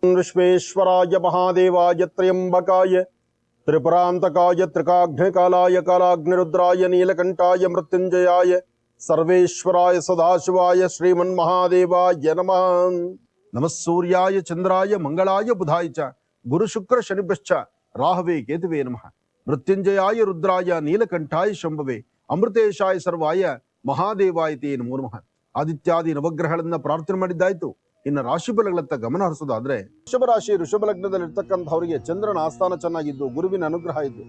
विश्वेश्वराय महादेवाय त्र्यंबकाय त्रिपुरांतकाय त्रिकाग्निकालाय कालाग्निरुद्राय नीलकंठाय मृत्युंजयाय सर्वेश्वराय सदाशिवाय श्रीमन्महादेवाय नमः। नमः सूर्याय चंद्राय मंगलाय बुधाय च गुरु शुक्र शनिभ्यश्च राहवे केतवे नमः। मृत्युंजयाय रुद्राय नीलकंठाय शंभवे अमृतेशाय सर्वाय ಮಹಾದೇವಾಯ ತೇ ನಮೋ ನಮಃ. ಆದಿತ್ಯಾದಿ ನವಗ್ರಹಗಳನ್ನ ಪ್ರಾರ್ಥನೆ ಮಾಡಿದ್ದಾಯ್ತು. ಇನ್ನು ರಾಶಿ ಫಲಗಳತ್ತ ಗಮನ ಹರಿಸೋದಾದ್ರೆ, ವೃಷಭ ರಾಶಿ ವೃಷಭ ಲಗ್ನದಲ್ಲಿರ್ತಕ್ಕಂಥವರಿಗೆ ಚಂದ್ರನ ಆಸ್ಥಾನ ಚೆನ್ನಾಗಿದ್ದು ಗುರುವಿನ ಅನುಗ್ರಹ ಇದ್ದು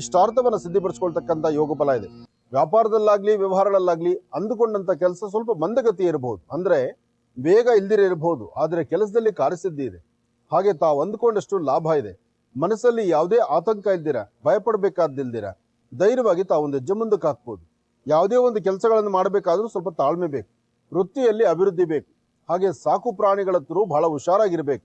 ಇಷ್ಟಾರ್ಥವನ್ನ ಸಿದ್ಧಿಪಡಿಸ್ಕೊಳ್ತಕ್ಕಂಥ ಯೋಗ ಫಲ ಇದೆ. ವ್ಯಾಪಾರದಲ್ಲಾಗ್ಲಿ ವ್ಯವಹಾರಗಳಲ್ಲಾಗ್ಲಿ ಅಂದುಕೊಂಡಂತ ಕೆಲಸ ಸ್ವಲ್ಪ ಮಂದಗತಿ ಇರಬಹುದು, ಅಂದ್ರೆ ಬೇಗ ಇಲ್ದಿರೇ ಇರಬಹುದು, ಆದ್ರೆ ಕೆಲಸದಲ್ಲಿ ಕಾರ್ಯಸಿದ್ಧಿ ಇದೆ. ಹಾಗೆ ತಾವು ಅಂದುಕೊಂಡಷ್ಟು ಲಾಭ ಇದೆ. ಮನಸ್ಸಲ್ಲಿ ಯಾವುದೇ ಆತಂಕ ಇಲ್ದಿರ, ಭಯಪಡಬೇಕಾದಿಲ್ದಿರ ಧೈರ್ಯವಾಗಿ ತಾವು ಒಂದು ಹೆಜ್ಜೆ ಮುಂದಕ್ಕೆ ಹಾಕ್ಬೋದು. ಯಾವುದೇ ಒಂದು ಕೆಲಸಗಳನ್ನು ಮಾಡಬೇಕಾದ್ರೂ ಸ್ವಲ್ಪ ತಾಳ್ಮೆ ಬೇಕು. ವೃತ್ತಿಯಲ್ಲಿ ಅಭಿವೃದ್ಧಿ ಬೇಕು. ಹಾಗೆ ಸಾಕು ಪ್ರಾಣಿಗಳ ಹತ್ರ ಬಹಳ ಹುಷಾರಾಗಿರ್ಬೇಕು.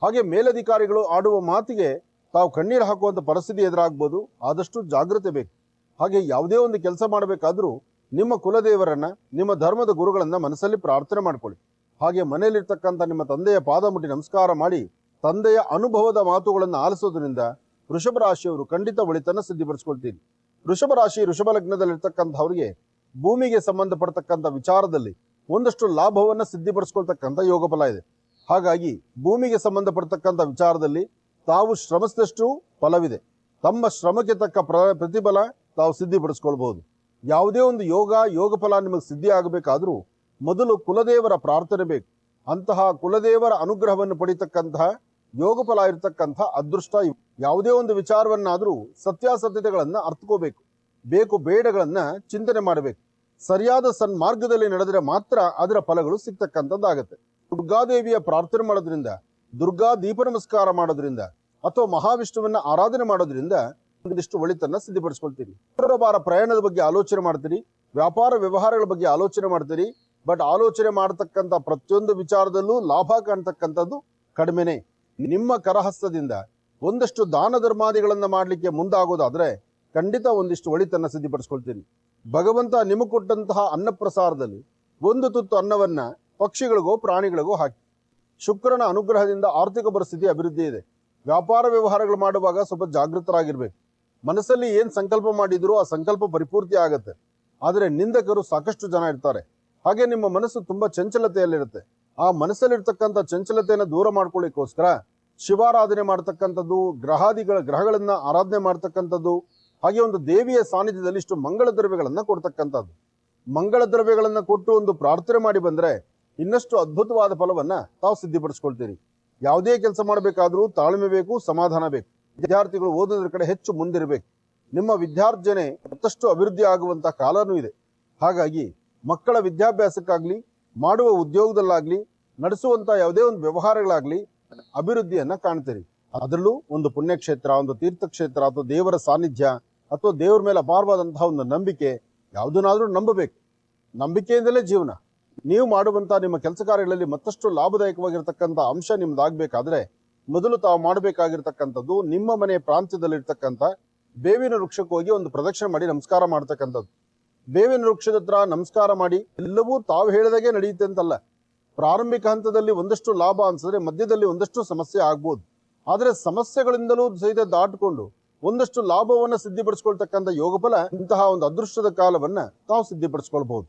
ಹಾಗೆ ಮೇಲಧಿಕಾರಿಗಳು ಆಡುವ ಮಾತಿಗೆ ತಾವು ಕಣ್ಣೀರು ಹಾಕುವಂತ ಪರಿಸ್ಥಿತಿ ಎದುರಾಗ್ಬೋದು, ಆದಷ್ಟು ಜಾಗ್ರತೆ ಬೇಕು. ಹಾಗೆ ಯಾವುದೇ ಒಂದು ಕೆಲಸ ಮಾಡಬೇಕಾದ್ರೂ ನಿಮ್ಮ ಕುಲದೇವರನ್ನ, ನಿಮ್ಮ ಧರ್ಮದ ಗುರುಗಳನ್ನ ಮನಸ್ಸಲ್ಲಿ ಪ್ರಾರ್ಥನೆ ಮಾಡ್ಕೊಳ್ಳಿ. ಹಾಗೆ ಮನೆಯಲ್ಲಿರ್ತಕ್ಕಂಥ ನಿಮ್ಮ ತಂದೆಯ ಪಾದ ಮುಟ್ಟಿ ನಮಸ್ಕಾರ ಮಾಡಿ ತಂದೆಯ ಅನುಭವದ ಮಾತುಗಳನ್ನು ಆಲಿಸೋದ್ರಿಂದ ವೃಷಭ ರಾಶಿಯವರು ಖಂಡಿತ ಒಳಿತನ್ನ ಸಿದ್ಧಿಪಡಿಸ್ಕೊಳ್ತೀರಿ. ವೃಷಭ ರಾಶಿ ವೃಷಭ ಲಗ್ನದಲ್ಲಿರ್ತಕ್ಕಂಥವ್ರಿಗೆ ಭೂಮಿಗೆ ಸಂಬಂಧಪಡ್ತಕ್ಕಂಥ ವಿಚಾರದಲ್ಲಿ ಒಂದಷ್ಟು ಲಾಭವನ್ನ ಸಿದ್ಧಿಪಡಿಸ್ಕೊಳ್ತಕ್ಕಂಥ ಯೋಗ ಫಲ ಇದೆ. ಹಾಗಾಗಿ ಭೂಮಿಗೆ ಸಂಬಂಧಪಡ್ತಕ್ಕಂಥ ವಿಚಾರದಲ್ಲಿ ತಾವು ಶ್ರಮಿಸಿದಷ್ಟು ಫಲವಿದೆ. ತಮ್ಮ ಶ್ರಮಕ್ಕೆ ತಕ್ಕ ಪ್ರತಿಫಲ ತಾವು ಸಿದ್ಧಿಪಡಿಸ್ಕೊಳ್ಬಹುದು. ಯಾವುದೇ ಒಂದು ಯೋಗ ಫಲ ನಿಮಗೆ ಸಿದ್ಧಿ ಆಗಬೇಕಾದ್ರೂ ಮೊದಲು ಕುಲದೇವರ ಪ್ರಾರ್ಥನೆ ಬೇಕು. ಅಂತಹ ಕುಲದೇವರ ಅನುಗ್ರಹವನ್ನು ಪಡಿತಕ್ಕಂತಹ ಯೋಗ ಫಲ ಇರತಕ್ಕಂಥ ಅದೃಷ್ಟ. ಯಾವುದೇ ಒಂದು ವಿಚಾರವನ್ನಾದರೂ ಸತ್ಯಾಸತ್ಯತೆಗಳನ್ನ ಅರ್ಥಕೋಬೇಕು. ಬೇಕು ಬೇಡಗಳನ್ನ ಚಿಂತನೆ ಮಾಡಬೇಕು. ಸರಿಯಾದ ಸನ್ಮಾರ್ಗದಲ್ಲಿ ನಡೆದರೆ ಮಾತ್ರ ಅದರ ಫಲಗಳು ಸಿಗ್ತಕ್ಕಂಥದ್ದಾಗತ್ತೆ. ದುರ್ಗಾದೇವಿಯ ಪ್ರಾರ್ಥನೆ ಮಾಡೋದ್ರಿಂದ, ದುರ್ಗಾ ದೀಪ ನಮಸ್ಕಾರ ಮಾಡೋದ್ರಿಂದ ಅಥವಾ ಮಹಾವಿಷ್ಣುವನ್ನ ಆರಾಧನೆ ಮಾಡೋದ್ರಿಂದ ಒಂದಿಷ್ಟು ಒಳಿತನ್ನ ಸಿದ್ಧಿಪಡಿಸ್ಕೊಳ್ತೀರಿ. ಬಾರ ಪ್ರಯಾಣದ ಬಗ್ಗೆ ಆಲೋಚನೆ ಮಾಡ್ತೀರಿ, ವ್ಯಾಪಾರ ವ್ಯವಹಾರಗಳ ಬಗ್ಗೆ ಆಲೋಚನೆ ಮಾಡ್ತೀರಿ. ಬಟ್ ಆಲೋಚನೆ ಮಾಡತಕ್ಕಂಥ ಪ್ರತಿಯೊಂದು ವಿಚಾರದಲ್ಲೂ ಲಾಭ ಕಾಣ್ತಕ್ಕಂಥದ್ದು ಕಡಿಮೆನೆ. ನಿಮ್ಮ ಕರಹಸ್ತದಿಂದ ಒಂದಷ್ಟು ದಾನ ಧರ್ಮಾದಿಗಳನ್ನ ಮಾಡಲಿಕ್ಕೆ ಮುಂದಾಗೋದಾದ್ರೆ ಖಂಡಿತ ಒಂದಿಷ್ಟು ಒಳಿತನ್ನ ಸಿದ್ಧಿಪಡಿಸ್ಕೊಳ್ತೀನಿ. ಭಗವಂತ ನಿಮಗೆ ಕೊಟ್ಟಂತಹ ಅನ್ನಪ್ರಸಾರದಲ್ಲಿ ಒಂದು ತುತ್ತು ಅನ್ನವನ್ನ ಪಕ್ಷಿಗಳಿಗೋ ಪ್ರಾಣಿಗಳಿಗೋ ಹಾಕಿ. ಶುಕ್ರನ ಅನುಗ್ರಹದಿಂದ ಆರ್ಥಿಕ ಪರಿಸ್ಥಿತಿ ಅಭಿವೃದ್ಧಿ ಇದೆ. ವ್ಯಾಪಾರ ವ್ಯವಹಾರಗಳು ಮಾಡುವಾಗ ಸ್ವಲ್ಪ ಜಾಗೃತರಾಗಿರ್ಬೇಕು. ಮನಸ್ಸಲ್ಲಿ ಏನ್ ಸಂಕಲ್ಪ ಮಾಡಿದ್ರು ಆ ಸಂಕಲ್ಪ ಪರಿಪೂರ್ತಿ ಆಗತ್ತೆ. ಆದರೆ ನಿಂದಕರು ಸಾಕಷ್ಟು ಜನ ಇರ್ತಾರೆ. ಹಾಗೆ ನಿಮ್ಮ ಮನಸ್ಸು ತುಂಬಾ ಚಂಚಲತೆಯಲ್ಲಿರುತ್ತೆ. ಆ ಮನಸ್ಸಲ್ಲಿರ್ತಕ್ಕಂಥ ಚಂಚಲತೆಯನ್ನು ದೂರ ಮಾಡ್ಕೊಳ್ಳಿಕ್ಕೋಸ್ಕರ ಶಿವಾರಾಧನೆ ಮಾಡ್ತಕ್ಕಂಥದ್ದು, ಗ್ರಹಗಳನ್ನ ಆರಾಧನೆ ಮಾಡ್ತಕ್ಕಂಥದ್ದು, ಹಾಗೆ ಒಂದು ದೇವಿಯ ಸಾನ್ನಿಧ್ಯದಲ್ಲಿ ಇಷ್ಟು ಮಂಗಳ ದ್ರವ್ಯಗಳನ್ನ ಕೊಡ್ತಕ್ಕಂಥದ್ದು. ಮಂಗಳ ದ್ರವ್ಯಗಳನ್ನ ಕೊಟ್ಟು ಒಂದು ಪ್ರಾರ್ಥನೆ ಮಾಡಿ ಬಂದ್ರೆ ಇನ್ನಷ್ಟು ಅದ್ಭುತವಾದ ಫಲವನ್ನ ತಾವು ಸಿದ್ಧಿಪಡಿಸ್ಕೊಳ್ತೀರಿ. ಯಾವುದೇ ಕೆಲಸ ಮಾಡಬೇಕಾದ್ರೂ ತಾಳ್ಮೆ ಬೇಕು, ಸಮಾಧಾನ ಬೇಕು. ವಿದ್ಯಾರ್ಥಿಗಳು ಓದೋದ್ರ ಕಡೆ ಹೆಚ್ಚು ಮುಂದಿರಬೇಕು. ನಿಮ್ಮ ವಿದ್ಯಾರ್ಜನೆ ಮತ್ತಷ್ಟು ಅಭಿವೃದ್ಧಿ ಆಗುವಂತ ಕಾಲನೂ ಇದೆ. ಹಾಗಾಗಿ ಮಕ್ಕಳ ವಿದ್ಯಾಭ್ಯಾಸಕ್ಕಾಗ್ಲಿ, ಮಾಡುವ ಉದ್ಯೋಗದಲ್ಲಾಗ್ಲಿ, ನಡೆಸುವಂತ ಯಾವುದೇ ಒಂದು ವ್ಯವಹಾರಗಳಾಗ್ಲಿ ಅಭಿವೃದ್ಧಿಯನ್ನ ಕಾಣ್ತೀರಿ. ಅದರಲ್ಲೂ ಒಂದು ಪುಣ್ಯಕ್ಷೇತ್ರ, ಒಂದು ತೀರ್ಥಕ್ಷೇತ್ರ ಅಥವಾ ದೇವರ ಸಾನ್ನಿಧ್ಯ ಅಥವಾ ದೇವರ ಮೇಲೆ ಅಪಾರವಾದಂತಹ ಒಂದು ನಂಬಿಕೆ, ಯಾವುದನ್ನಾದ್ರೂ ನಂಬಬೇಕು. ನಂಬಿಕೆಯಿಂದಲೇ ಜೀವನ. ನೀವು ಮಾಡುವಂತಹ ನಿಮ್ಮ ಕೆಲಸ ಕಾರ್ಯಗಳಲ್ಲಿ ಮತ್ತಷ್ಟು ಲಾಭದಾಯಕವಾಗಿರ್ತಕ್ಕಂಥ ಅಂಶ ನಿಮ್ದಾಗಬೇಕಾದ್ರೆ ಮೊದಲು ತಾವು ಮಾಡಬೇಕಾಗಿರ್ತಕ್ಕಂಥದ್ದು ನಿಮ್ಮ ಮನೆ ಪ್ರಾಂತ್ಯದಲ್ಲಿರ್ತಕ್ಕಂಥ ಬೇವಿನ ವೃಕ್ಷಕ್ಕೆ ಹೋಗಿ ಒಂದು ಪ್ರದಕ್ಷಿಣೆ ಮಾಡಿ ನಮಸ್ಕಾರ ಮಾಡ್ತಕ್ಕಂಥದ್ದು. ಬೇವಿನ ವೃಕ್ಷದ ಹತ್ರ ನಮಸ್ಕಾರ ಮಾಡಿ ಎಲ್ಲವೂ ತಾವು ಹೇಳಿದಾಗೆ ನಡೆಯುತ್ತೆ ಅಂತಲ್ಲ. ಪ್ರಾರಂಭಿಕ ಹಂತದಲ್ಲಿ ಒಂದಷ್ಟು ಲಾಭ ಅನ್ಸಿದ್ರೆ ಮಧ್ಯದಲ್ಲಿ ಒಂದಷ್ಟು ಸಮಸ್ಯೆ ಆಗ್ಬೋದು. ಆದ್ರೆ ಸಮಸ್ಯೆಗಳಿಂದಲೂ ಸಹಿತ ದಾಟಿಕೊಂಡು ಒಂದಷ್ಟು ಲಾಭವನ್ನ ಸಿದ್ಧಿಪಡಿಸ್ಕೊಳ್ತಕ್ಕಂಥ ಯೋಗಫಲ ಇಂತಹ ಒಂದು ಅದೃಷ್ಟದ ಕಾಲವನ್ನ ತಾವು ಸಿದ್ಧಿಪಡಿಸ್ಕೊಳ್ಬಹುದು.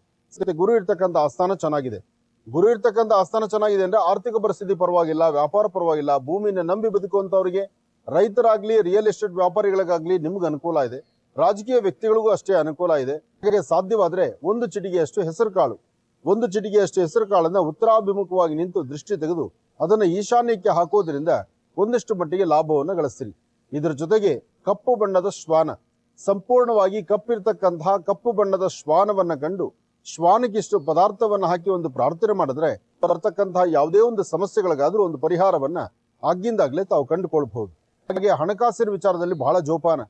ಗುರು ಇರ್ತಕ್ಕಂಥ ಆಸ್ಥಾನ ಚೆನ್ನಾಗಿದೆ. ಗುರು ಇರ್ತಕ್ಕಂಥ ಆಸ್ಥಾನ ಚೆನ್ನಾಗಿದೆ ಅಂದ್ರೆ ಆರ್ಥಿಕ ಪರಿಸ್ಥಿತಿ ಪರವಾಗಿಲ್ಲ, ವ್ಯಾಪಾರ ಪರವಾಗಿಲ್ಲ. ಭೂಮಿನ ನಂಬಿ ಬದುಕುವಂತವರಿಗೆ, ರೈತರಾಗ್ಲಿ, ರಿಯಲ್ ಎಸ್ಟೇಟ್ ವ್ಯಾಪಾರಿಗಳಿಗಾಗ್ಲಿ ನಿಮ್ಗೆ ಅನುಕೂಲ ಇದೆ. ರಾಜಕೀಯ ವ್ಯಕ್ತಿಗಳಿಗೂ ಅಷ್ಟೇ ಅನುಕೂಲ ಇದೆ. ಹಾಗೆ ಸಾಧ್ಯವಾದ್ರೆ ಒಂದು ಚಿಟಿಗೆಯಷ್ಟು ಹೆಸರು ಕಾಳನ್ನ ಉತ್ತರಾಭಿಮುಖವಾಗಿ ನಿಂತು ದೃಷ್ಟಿ ತೆಗೆದು ಅದನ್ನ ಈಶಾನ್ಯಕ್ಕೆ ಹಾಕೋದ್ರಿಂದ ಒಂದಷ್ಟು ಮಟ್ಟಿಗೆ ಲಾಭವನ್ನು ಗಳಿಸ್ತೀರಿ. ಇದರ ಜೊತೆಗೆ ಕಪ್ಪು ಬಣ್ಣದ ಶ್ವಾನ, ಸಂಪೂರ್ಣವಾಗಿ ಕಪ್ಪಿರ್ತಕ್ಕಂತಹ ಕಪ್ಪು ಬಣ್ಣದ ಶ್ವಾನವನ್ನ ಕಂಡು ಶ್ವಾನಕ್ಕಿಷ್ಟು ಪದಾರ್ಥವನ್ನ ಹಾಕಿ ಒಂದು ಪ್ರಾರ್ಥನೆ ಮಾಡಿದ್ರೆ ಬರ್ತಕ್ಕಂತಹ ಯಾವುದೇ ಒಂದು ಸಮಸ್ಯೆಗಳಿಗಾದ್ರೂ ಒಂದು ಪರಿಹಾರವನ್ನ ಆಗಿಂದಾಗ್ಲೇ ತಾವು ಕಂಡುಕೊಳ್ಬಹುದು. ಹಾಗೆ ಹಣಕಾಸಿನ ವಿಚಾರದಲ್ಲಿ ಬಹಳ ಜೋಪಾನ.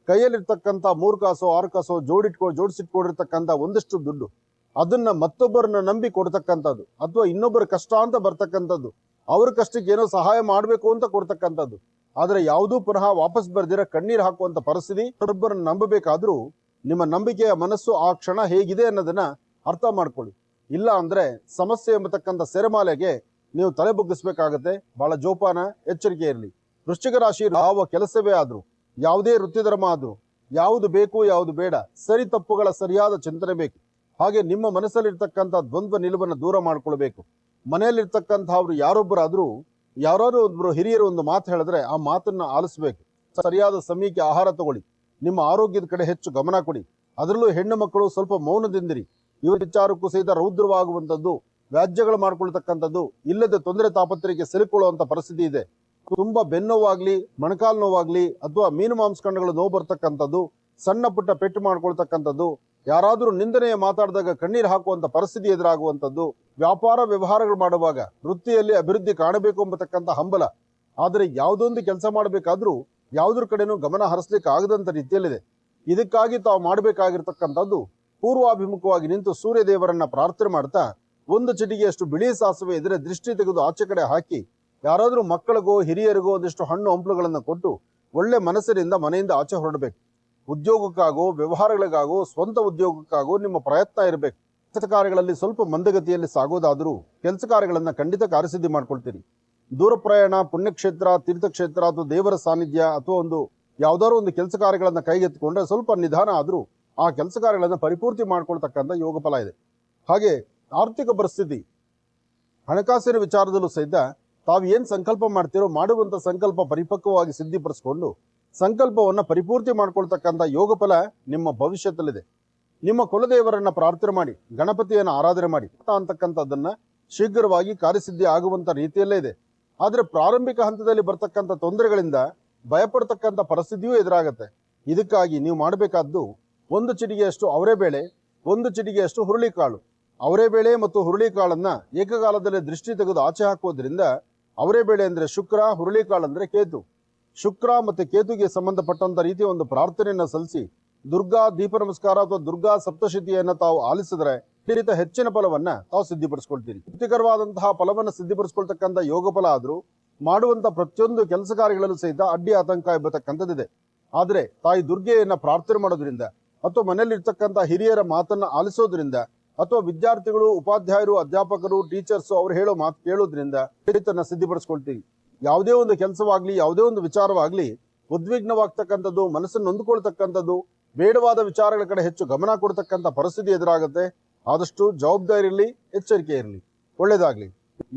ಕೈಯಲ್ಲಿರ್ತಕ್ಕಂಥ 3 ಕಾಸೋ 6 ಕಾಸೋ ಜೋಡಿಸಿಟ್ಕೊಂಡಿರ್ತಕ್ಕಂಥ ಒಂದಷ್ಟು ದುಡ್ಡು ಅದನ್ನ ಮತ್ತೊಬ್ಬರನ್ನ ನಂಬಿ ಕೊಡ್ತಕ್ಕಂಥದ್ದು ಅಥವಾ ಇನ್ನೊಬ್ಬರ ಕಷ್ಟ ಅಂತ ಬರ್ತಕ್ಕಂಥದ್ದು, ಅವ್ರ ಕಷ್ಟಕ್ಕೆ ಏನೋ ಸಹಾಯ ಮಾಡಬೇಕು ಅಂತ ಕೊಡ್ತಕ್ಕಂಥದ್ದು. ಆದ್ರೆ ಯಾವುದೂ ಪುನಃ ವಾಪಸ್ ಬರ್ದಿರ ಕಣ್ಣೀರು ಹಾಕುವಂತ ಪರಿಸ್ಥಿತಿ. ಒಬ್ಬರನ್ನ ನಂಬಬೇಕಾದ್ರೂ ನಿಮ್ಮ ನಂಬಿಕೆಯ ಮನಸ್ಸು ಆ ಕ್ಷಣ ಹೇಗಿದೆ ಅನ್ನೋದನ್ನ ಅರ್ಥ ಮಾಡ್ಕೊಳ್ಳಿ. ಇಲ್ಲ ಅಂದ್ರೆ ಸಮಸ್ಯೆ ಎಂಬತಕ್ಕಂಥ ಸೆರೆಮಾಲೆಗೆ ನೀವು ತಲೆ ಬಗ್ಗಿಸ್ಬೇಕಾಗತ್ತೆ. ಬಹಳ ಜೋಪಾನ, ಎಚ್ಚರಿಕೆ ಇರಲಿ. ವೃಶ್ಚಿಕ ರಾಶಿ, ಯಾವ ಕೆಲಸವೇ ಆದ್ರೂ, ಯಾವುದೇ ವೃತ್ತಿ ಧರ್ಮ ಆದ್ರೂ, ಯಾವುದು ಬೇಕು ಯಾವುದು ಬೇಡ, ಸರಿ ತಪ್ಪುಗಳ ಸರಿಯಾದ ಚಿಂತನೆ ಬೇಕು. ಹಾಗೆ ನಿಮ್ಮ ಮನಸ್ಸಲ್ಲಿರ್ತಕ್ಕಂಥ ದ್ವಂದ್ವ ನಿಲುವನ್ನು ದೂರ ಮಾಡ್ಕೊಳ್ಬೇಕು. ಮನೆಯಲ್ಲಿರ್ತಕ್ಕಂಥವ್ರು ಯಾರೊಬ್ಬರಾದ್ರೂ, ಯಾರಾದ್ರೂ ಒಬ್ರು ಹಿರಿಯರು ಒಂದು ಮಾತು ಹೇಳಿದ್ರೆ ಆ ಮಾತನ್ನ ಆಲಿಸ್ಬೇಕು. ಸರಿಯಾದ ಸಮಯಕ್ಕೆ ಆಹಾರ ತಗೊಳ್ಳಿ. ನಿಮ್ಮ ಆರೋಗ್ಯದ ಕಡೆ ಹೆಚ್ಚು ಗಮನ ಕೊಡಿ. ಅದರಲ್ಲೂ ಹೆಣ್ಣು ಮಕ್ಕಳು ಸ್ವಲ್ಪ ಮೌನದಿಂದಿರಿ. ಇವರ ವಿಚಾರಕ್ಕೂ ಸಹಿತ ರೌದ್ರವಾಗುವಂಥದ್ದು, ವ್ಯಾಜ್ಯಗಳು ಮಾಡ್ಕೊಳ್ತಕ್ಕಂಥದ್ದು, ಇಲ್ಲದೆ ತೊಂದರೆ ತಾಪತ್ರೆಗೆ ಸಿಲುಕೊಳ್ಳುವಂತ ಪರಿಸ್ಥಿತಿ ಇದೆ. ತುಂಬಾ ಬೆನ್ನೋವಾಗ್ಲಿ, ಮೊಣಕಾಲು ನೋವಾಗ್ಲಿ, ಅಥವಾ ಮೀನು ಮಾಂಸಖಂಡಗಳು ನೋವು ಬರ್ತಕ್ಕಂಥದ್ದು, ಸಣ್ಣ ಪುಟ್ಟ ಪೆಟ್ಟು ಮಾಡ್ಕೊಳ್ತಕ್ಕಂಥದ್ದು, ಯಾರಾದ್ರೂ ನಿಂದನೆಯ ಮಾತಾಡಿದಾಗ ಕಣ್ಣೀರು ಹಾಕುವಂತ ಪರಿಸ್ಥಿತಿ ಎದುರಾಗುವಂಥದ್ದು, ವ್ಯಾಪಾರ ವ್ಯವಹಾರಗಳು ಮಾಡುವಾಗ ವೃತ್ತಿಯಲ್ಲಿ ಅಭಿವೃದ್ಧಿ ಕಾಣಬೇಕು ಎಂಬತಕ್ಕಂಥ ಹಂಬಲ. ಆದರೆ ಯಾವುದೊಂದು ಕೆಲಸ ಮಾಡಬೇಕಾದ್ರೂ ಯಾವುದ್ರ ಕಡೆನೂ ಗಮನ ಹರಿಸ್ಲಿಕ್ಕೆ ಆಗದಂತ ರೀತಿಯಲ್ಲಿದೆ. ಇದಕ್ಕಾಗಿ ತಾವು ಮಾಡಬೇಕಾಗಿರ್ತಕ್ಕಂಥದ್ದು, ಪೂರ್ವಾಭಿಮುಖವಾಗಿ ನಿಂತು ಸೂರ್ಯ ದೇವರನ್ನ ಪ್ರಾರ್ಥನೆ ಮಾಡ್ತಾ ಒಂದು ಚಿಟಿಗೆಯಷ್ಟು ಬಿಳಿ ಸಾಸಿವೆ ಇದ್ರೆ ದೃಷ್ಟಿ ತೆಗೆದು ಆಚೆ ಕಡೆ ಹಾಕಿ, ಯಾರಾದ್ರೂ ಮಕ್ಕಳಿಗೋ ಹಿರಿಯರಿಗೋ ಒಂದಿಷ್ಟು ಹಣ್ಣು ಹಂಪಲುಗಳನ್ನು ಕೊಟ್ಟು ಒಳ್ಳೆ ಮನಸ್ಸಿನಿಂದ ಮನೆಯಿಂದ ಆಚೆ ಹೊರಡಬೇಕು. ಉದ್ಯೋಗಕ್ಕಾಗೋ, ವ್ಯವಹಾರಗಳಿಗಾಗೋ, ಸ್ವಂತ ಉದ್ಯೋಗಕ್ಕಾಗೋ ನಿಮ್ಮ ಪ್ರಯತ್ನ ಇರಬೇಕು. ಕೆಲಸ ಕಾರ್ಯಗಳಲ್ಲಿ ಸ್ವಲ್ಪ ಮಂದಗತಿಯಲ್ಲಿ ಸಾಗೋದಾದ್ರೂ ಕೆಲಸ ಕಾರ್ಯಗಳನ್ನ ಖಂಡಿತ ಕಾರ್ಯಸಿದ್ಧಿ ಮಾಡ್ಕೊಳ್ತೀರಿ. ದೂರ ಪ್ರಯಾಣ, ಪುಣ್ಯಕ್ಷೇತ್ರ, ತೀರ್ಥಕ್ಷೇತ್ರ ಅಥವಾ ದೇವರ ಸಾನ್ನಿಧ್ಯ ಅಥವಾ ಒಂದು ಯಾವ್ದಾದ್ರು ಒಂದು ಕೆಲಸ ಕಾರ್ಯಗಳನ್ನ ಕೈಗೆತ್ತಿಕೊಂಡ್ರೆ ಸ್ವಲ್ಪ ನಿಧಾನ ಆದ್ರೂ ಆ ಕೆಲಸ ಕಾರ್ಯಗಳನ್ನ ಪರಿಪೂರ್ತಿ ಮಾಡ್ಕೊಳ್ತಕ್ಕಂಥ ಯೋಗ ಫಲ ಇದೆ. ಹಾಗೆ ಆರ್ಥಿಕ ಪರಿಸ್ಥಿತಿ, ಹಣಕಾಸಿನ ವಿಚಾರದಲ್ಲೂ ಸಹಿತ ತಾವು ಏನ್ ಸಂಕಲ್ಪ ಮಾಡ್ತೀರೋ ಮಾಡುವಂತ ಸಂಕಲ್ಪ ಪರಿಪಕ್ವವಾಗಿ ಸಿದ್ಧಿಪಡಿಸಿಕೊಂಡು ಸಂಕಲ್ಪವನ್ನ ಪರಿಪೂರ್ತಿ ಮಾಡ್ಕೊಳ್ತಕ್ಕಂಥ ಯೋಗ ಫಲ ನಿಮ್ಮ ಭವಿಷ್ಯದಲ್ಲಿದೆ. ನಿಮ್ಮ ಕುಲದೇವರನ್ನ ಪ್ರಾರ್ಥನೆ ಮಾಡಿ, ಗಣಪತಿಯನ್ನು ಆರಾಧನೆ ಮಾಡಿ ಅಂತಕ್ಕಂಥದ್ದನ್ನ ಶೀಘ್ರವಾಗಿ ಕಾರ್ಯಸಿದ್ಧಿ ಆಗುವಂತ ರೀತಿಯಲ್ಲೇ ಇದೆ. ಆದ್ರೆ ಪ್ರಾರಂಭಿಕ ಹಂತದಲ್ಲಿ ಬರ್ತಕ್ಕಂಥ ತೊಂದರೆಗಳಿಂದ ಭಯಪಡ್ತಕ್ಕಂಥ ಪರಿಸ್ಥಿತಿಯೂ ಎದುರಾಗತ್ತೆ. ಇದಕ್ಕಾಗಿ ನೀವು ಮಾಡಬೇಕಾದ್ದು, ಒಂದು ಚಿಟಿಗೆಯಷ್ಟು ಅವರೆಬೇಳೆ, ಒಂದು ಚಿಟಿಗೆಯಷ್ಟು ಹುರುಳಿಕಾಳು. ಅವರೆಬೇಳೆ ಮತ್ತು ಹುರುಳಿಕಾಳನ್ನ ಏಕಕಾಲದಲ್ಲಿ ದೃಷ್ಟಿ ತೆಗೆದು ಆಚೆ ಹಾಕೋದ್ರಿಂದ, ಅವರೆಬೇಳೆ ಅಂದ್ರೆ ಶುಕ್ರ, ಹುರುಳಿಕಾಳು ಅಂದ್ರೆ ಕೇತು. ಶುಕ್ರ ಮತ್ತೆ ಕೇತುಗೆ ಸಂಬಂಧಪಟ್ಟಂತ ರೀತಿಯ ಒಂದು ಪ್ರಾರ್ಥನೆಯನ್ನ ಸಲ್ಲಿಸಿ ದುರ್ಗಾ ದೀಪ ನಮಸ್ಕಾರ ಅಥವಾ ದುರ್ಗಾ ಸಪ್ತಶತಿಯನ್ನ ತಾವು ಆಲಿಸಿದ್ರೆ ಖಂಡಿತ ಹೆಚ್ಚಿನ ಫಲವನ್ನ ತಾವು ಸಿದ್ಧಿಪಡಿಸ್ಕೊಳ್ತೀರಿ. ತೃಪ್ತಿಕರವಾದಂತಹ ಫಲವನ್ನ ಸಿದ್ಧಿಪಡಿಸ್ಕೊಳ್ತಕ್ಕಂಥ ಯೋಗ ಫಲ ಆದ್ರೂ ಮಾಡುವಂತ ಪ್ರತಿಯೊಂದು ಕೆಲಸ ಕಾರ್ಯಗಳಲ್ಲೂ ಸಹಿತ ಅಡ್ಡಿ ಆತಂಕ ಎಂಬತಕ್ಕಂಥದ್ದಿದೆ. ಆದ್ರೆ ತಾಯಿ ದುರ್ಗೆಯನ್ನ ಪ್ರಾರ್ಥನೆ ಮಾಡೋದ್ರಿಂದ ಅಥವಾ ಮನೆಯಲ್ಲಿರ್ತಕ್ಕಂಥ ಹಿರಿಯರ ಮಾತನ್ನ ಆಲಿಸೋದ್ರಿಂದ ಅಥವಾ ವಿದ್ಯಾರ್ಥಿಗಳು, ಉಪಾಧ್ಯಾಯರು, ಅಧ್ಯಾಪಕರು, ಟೀಚರ್ಸ್ ಅವ್ರು ಹೇಳೋ ಮಾತು ಕೇಳೋದ್ರಿಂದ ಖಂಡಿತನ ಸಿದ್ಧಿಪಡಿಸ್ಕೊಳ್ತೀರಿ. ಯಾವುದೇ ಒಂದು ಕೆಲಸವಾಗ್ಲಿ, ಯಾವುದೇ ಒಂದು ವಿಚಾರವಾಗ್ಲಿ ಉದ್ವಿಗ್ನವಾಗ್ತಕ್ಕಂಥದ್ದು, ಮನಸ್ಸನ್ನು ನೊಂದುಕೊಳ್ತಕ್ಕಂಥದ್ದು, ಬೇಡವಾದ ವಿಚಾರಗಳ ಕಡೆ ಹೆಚ್ಚು ಗಮನ ಕೊಡ್ತಕ್ಕಂಥ ಪರಿಸ್ಥಿತಿ ಎದುರಾಗುತ್ತೆ. ಆದಷ್ಟು ಜವಾಬ್ದಾರಿ ಇರಲಿ, ಎಚ್ಚರಿಕೆ ಇರಲಿ. ಒಳ್ಳೇದಾಗ್ಲಿ.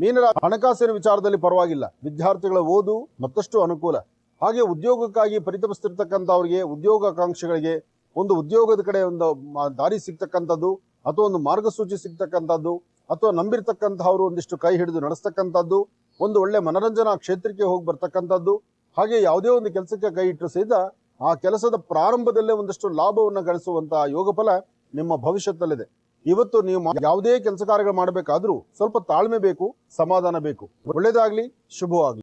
ಮೀನರ ಹಣಕಾಸಿನ ವಿಚಾರದಲ್ಲಿ ಪರವಾಗಿಲ್ಲ, ವಿದ್ಯಾರ್ಥಿಗಳ ಓದು ಮತ್ತಷ್ಟು ಅನುಕೂಲ. ಹಾಗೆ ಉದ್ಯೋಗಕ್ಕಾಗಿ ಪರಿತಪಿಸ್ತಿರ್ತಕ್ಕಂಥವ್ರಿಗೆ, ಉದ್ಯೋಗಾಕಾಂಕ್ಷಿಗಳಿಗೆ ಒಂದು ಉದ್ಯೋಗದ ಕಡೆ ಒಂದು ದಾರಿ ಸಿಗ್ತಕ್ಕಂಥದ್ದು ಅಥವಾ ಒಂದು ಮಾರ್ಗಸೂಚಿ ಸಿಗ್ತಕ್ಕಂಥದ್ದು ಅಥವಾ ನಂಬಿರ್ತಕ್ಕಂಥವ್ರು ಒಂದಿಷ್ಟು ಕೈ ಹಿಡಿದು ನಡೆಸ್ತಕ್ಕಂಥದ್ದು, ಒಂದು ಒಳ್ಳೆ ಮನರಂಜನಾ ಕ್ಷೇತ್ರಕ್ಕೆ ಹೋಗಿ ಬರ್ತಕ್ಕಂಥದ್ದು, ಹಾಗೆ ಯಾವುದೇ ಒಂದು ಕೆಲಸಕ್ಕೆ ಕೈ ಇಟ್ಟರು ಸಹಿತ ಆ ಕೆಲಸದ ಪ್ರಾರಂಭದಲ್ಲೇ ಒಂದಷ್ಟು ಲಾಭವನ್ನು ಗಳಿಸುವಂತಹ ಯೋಗ ಫಲ ನಿಮ್ಮ ಭವಿಷ್ಯದಲ್ಲಿದೆ. ಇವತ್ತು ನೀವು ಯಾವುದೇ ಕೆಲಸ ಕಾರ್ಯಗಳು ಮಾಡಬೇಕಾದ್ರೂ ಸ್ವಲ್ಪ ತಾಳ್ಮೆ ಬೇಕು, ಸಮಾಧಾನ ಬೇಕು. ಒಳ್ಳೇದಾಗ್ಲಿ, ಶುಭವಾಗ್ಲಿ.